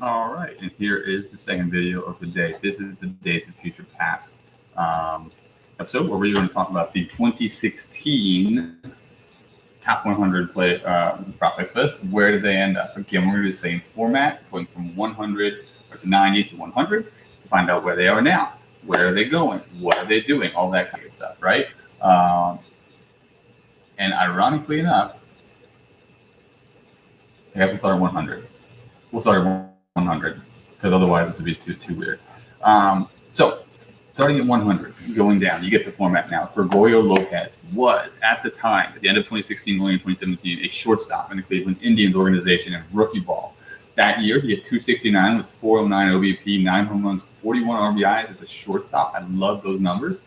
All right, and here is the second video of the day. This is the Days of Future Past episode where we're going to talk about the 2016 top 100 prospects list. Where did they end up? Again, we're going to do the same format, going from 100 or to 90 to 100 to find out where they are now. Where are they going? What are they doing? All that kind of stuff, right? And ironically enough, I guess we'll start at 100. We'll start at 100 because otherwise this would be too weird. So starting at 100, going down, you get the format now. Gregorio Lopez was, at the time, at the end of 2016, going into 2017, a shortstop in the Cleveland Indians organization in rookie ball. That year, he had 269 with 409 OBP, 9 home runs, 41 RBIs as a shortstop. I love those numbers.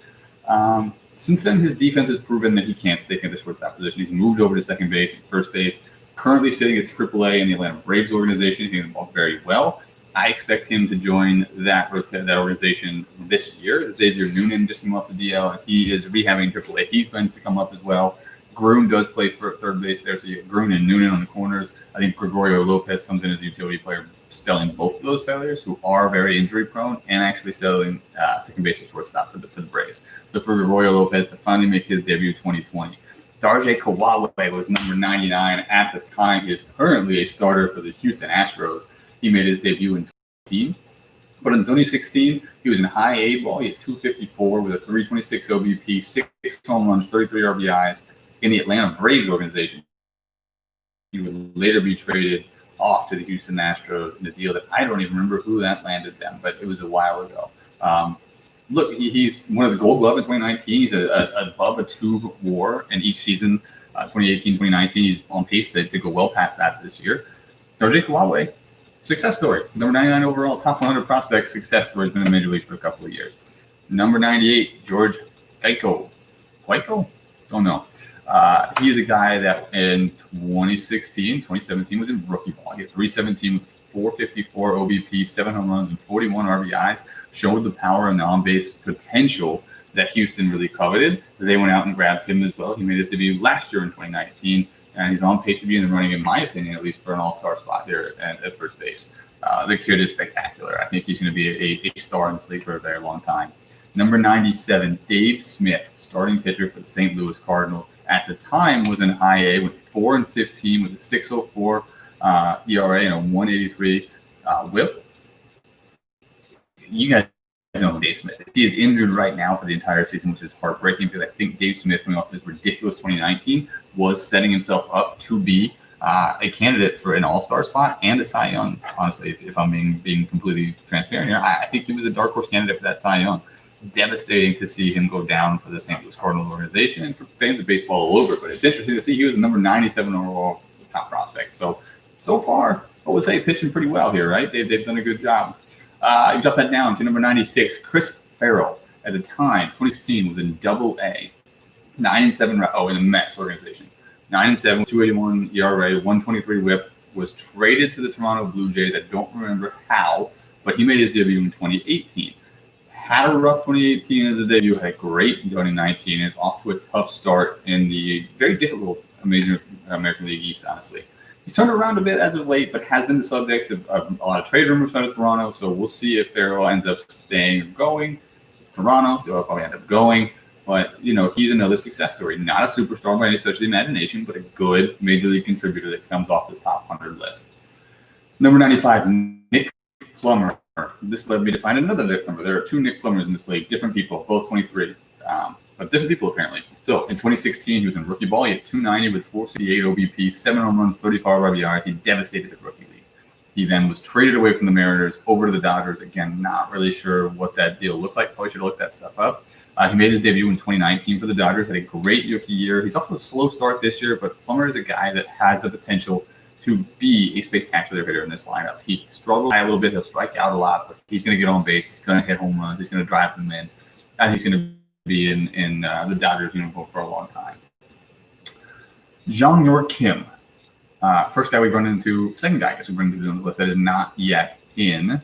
Since then, his defense has proven that he can't stick in the shortstop position. He's moved over to second base and first base. Currently sitting at AAA in the Atlanta Braves organization, hitting the ball very well. I expect him to join that organization this year. Xavier Noonan just came off the DL. He is rehabbing AAA. He plans to come up as well. Grun does play for third base there, so you get Grun and Noonan on the corners. I think Gregorio Lopez comes in as a utility player, spelling both of those players who are very injury prone and actually selling second base and shortstop for the Braves. But for Gregorio Lopez to finally make his debut 2020. Darjay Kawawe was number 99 at the time. He is currently a starter for the Houston Astros. He made his debut in 2015. But in 2016, he was in high A ball. He had 254 with a 326 OBP, 6 home runs, 33 RBIs in the Atlanta Braves organization. He would later be traded off to the Houston Astros in a deal that I don't even remember who that landed them, but it was a while ago. Look, he's one of the Gold Glove in 2019. He's above a 2 WAR in each season. 2018, 2019, he's on pace to go well past that this year. Jorge Heiko, success story. Number 99 overall, top 100 prospect, success story. He's been in the major leagues for a couple of years. Number 98, Jorge Heiko. Heiko? Don't know. He is a guy that in 2017 was in rookie ball. He had 317 with 454 OBP, 7 home runs, and 41 RBIs. Showed the power and the on-base potential that Houston really coveted. They went out and grabbed him as well. He made his debut last year in 2019, and he's on pace to be in the running, in my opinion, at least for an all-star spot here at first base. The kid is spectacular. I think he's going to be a star in this league for a very long time. Number 97, Dave Smith, starting pitcher for the St. Louis Cardinals. At the time, was in high A with 4-15 with a 6.04 ERA and a 183 WHIP. You guys know who Dave Smith is. He is injured right now for the entire season, which is heartbreaking because I think Dave Smith, coming off this ridiculous 2019, was setting himself up to be a candidate for an all-star spot and a Cy Young. Honestly, if I'm being completely transparent here, I think he was a dark horse candidate for that Cy Young. Devastating to see him go down for the St. Louis Cardinals organization and for fans of baseball all over. But it's interesting to see he was the number 97 overall top prospect. So far, I would say pitching pretty well here, right? They've done a good job. You drop that down to number 96, Chris Farrell. At the time, 2016 was in Double A, 9-7. In the Mets organization, 9-7, 281 ERA, 123 WHIP. Was traded to the Toronto Blue Jays. I don't remember how, but he made his debut in 2018. Had a rough 2018 as a debut. Had a great 2019. Is off to a tough start in the very difficult American League East. Honestly. He's turned around a bit as of late, but has been the subject of a lot of trade rumors out of Toronto. So we'll see if Farrell ends up staying or going. It's Toronto, so he'll probably end up going. But, he's another success story. Not a superstar by any stretch of the imagination, but a good major league contributor that comes off this top 100 list. Number 95, Nick Plummer. This led me to find another Nick Plummer. There are 2 Nick Plumbers in this league, different people, both 23. But different people apparently. So in 2016, he was in rookie ball. He had 290 with 468 OBP, 7 home runs, 35 RBIs. He devastated the rookie league. He then was traded away from the Mariners over to the Dodgers. Again, not really sure what that deal looked like. Probably should have looked that stuff up. He made his debut in 2019 for the Dodgers. Had a great rookie year. He's also a slow start this year, but Plummer is a guy that has the potential to be a spectacular hitter in this lineup. He struggles a little bit. He'll strike out a lot, but he's going to get on base. He's going to hit home runs. He's going to drive them in. And he's going to be in the Dodgers uniform for a long time. Jong-Yor Kim, first guy we run into, second guy I guess we run into on the list that is not yet in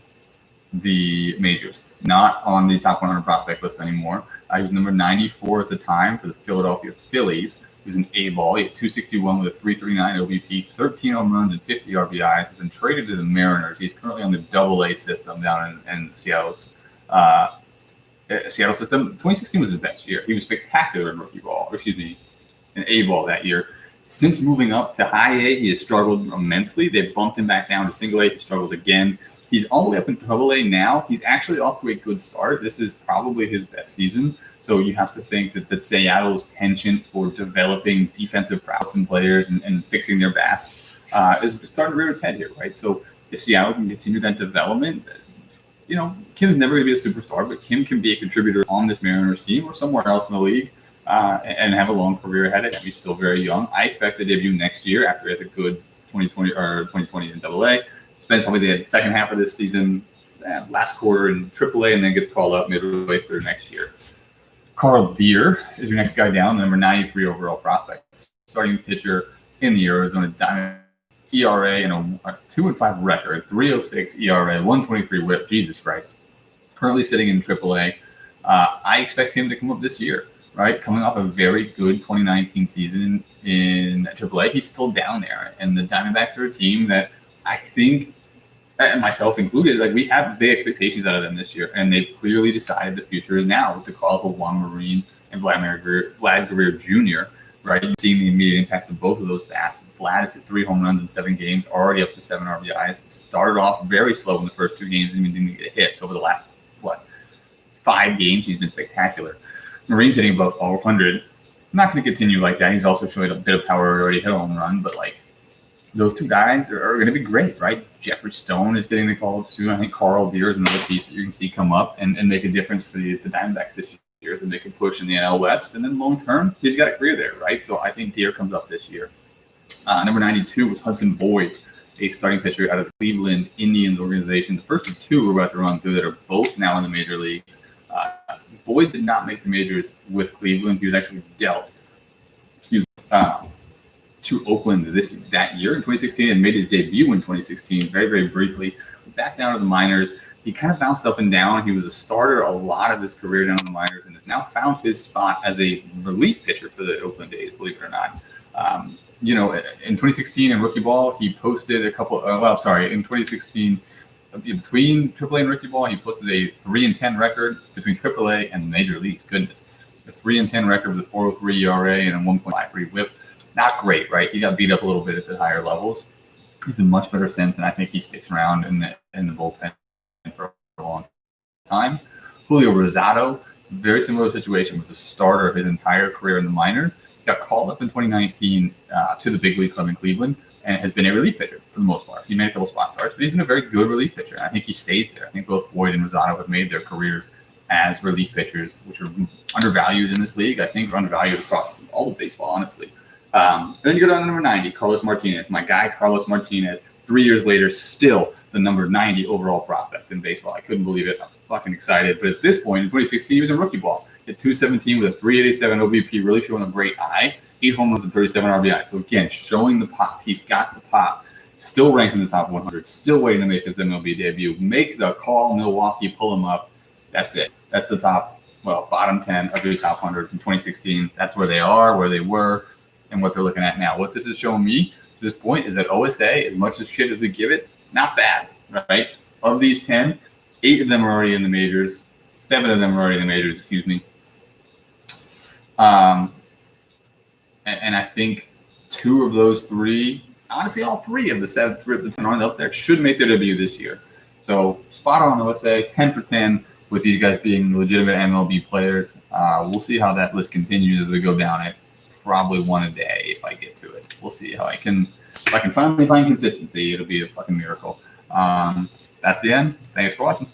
the majors, not on the top 100 prospect list anymore. He was number 94 at the time for the Philadelphia Phillies. He was an A-ball. He had 261 with a 339 OBP, 13 home runs, and 50 RBIs. He's been traded to the Mariners. He's currently on the Double-A system down in Seattle's Seattle system. 2016 was his best year. He was spectacular in rookie ball, in A-ball that year. Since moving up to high A, he has struggled immensely. They've bumped him back down to single A. He struggled again. He's all the way up in Double A now. He's actually off to a good start. This is probably his best season. So you have to think that Seattle's penchant for developing defensive prowess in players and fixing their bats is starting to rear its head here, right? So if Seattle can continue that development, Kim's never going to be a superstar, but Kim can be a contributor on this Mariners team or somewhere else in the league and have a long career ahead of him. He's still very young. I expect to debut next year after he has a good 2020 in Double-A. Spend probably the second half of this season, last quarter in Triple-A, and then gets called up midway through next year. Carl Deere is your next guy down, the number 93 overall prospect. Starting pitcher in the Arizona Diamondbacks. ERA and a 2-5 record, 3.06 ERA, 123 WHIP. Jesus Christ. Currently sitting in AAA. I expect him to come up this year, right? Coming off a very good 2019 season in AAA, he's still down there. And the Diamondbacks are a team that I think, and myself included, like we have big expectations out of them this year, and they've clearly decided the future is now with the call of Juan Marin and Vlad Guerrero Jr., right? You're seeing the immediate impacts of both of those bats. Vlad has hit 3 home runs in 7 games, already up to 7 RBIs. Started off very slow in the first 2 games, and didn't get hits. Over the last, 5 games, he's been spectacular. Marin's hitting above 400. Not going to continue like that. He's also showing a bit of power, already hit a home run, but those 2 guys are going to be great, right? Jeffrey Stone is getting the call too. I think Carl Deere is another piece that you can see come up and make a difference for the Diamondbacks this year. And they can push in the NL West, and then long term, he's got a career there, right? So I think Deere comes up this year. Number 92 was Hudson Boy, a starting pitcher out of the Cleveland Indians organization. The first of 2 we're about to run through that are both now in the major leagues. Boyd did not make the majors with Cleveland. He was actually dealt to Oakland that year in 2016 and made his debut in 2016 very, very briefly. Back down to the minors. He kind of bounced up and down. He was a starter a lot of his career down in the minors and has now found his spot as a relief pitcher for the Oakland A's, believe it or not. In 2016 in rookie ball, he posted in 2016, between AAA and rookie ball, he posted a 3-10 record between AAA and the major leagues. Goodness. A 3-10 record with a 4.03 ERA and a 1.53 WHIP. Not great, right? He got beat up a little bit at the higher levels. He's been much better since, and I think he sticks around in the bullpen for a long time. Julio Rosato, very similar situation, was a starter his entire career in the minors. Got called up in 2019 to the big league club in Cleveland and has been a relief pitcher for the most part. He made a couple spot starts, but he's been a very good relief pitcher. I think he stays there. I think both Boyd and Rosato have made their careers as relief pitchers, which are undervalued in this league. I think are undervalued across all of baseball, honestly. Then you go down to number 90, Carlos Martinez. My guy, Carlos Martinez, 3 years later, still the number 90 overall prospect in baseball. I couldn't believe it. I was fucking excited. But at this point, in 2016, he was in rookie ball. Hit 217 with a 387 OBP, really showing a great eye. 8 home runs and 37 RBI. So again, showing the pop. He's got the pop. Still ranked in the top 100. Still waiting to make his MLB debut. Make the call, Milwaukee, pull him up. That's it. That's the bottom 10 of the top 100 in 2016. That's where they are, where they were, and what they're looking at now. What this is showing me to this point is that OSA, as much as shit as we give it, not bad, right? Of these 10, 8 of them are already in the majors. 7 of them are already in the majors, excuse me. And I think 2 of those 3, honestly, all 3 of the 7, 3 of the 10 up there should make their debut this year. So spot on OSA, 10 for 10 with these guys being legitimate MLB players. We'll see how that list continues as we go down it. Probably 1 a day if I get to it. We'll see how if I can finally find consistency, it'll be a fucking miracle. That's the end. Thanks for watching.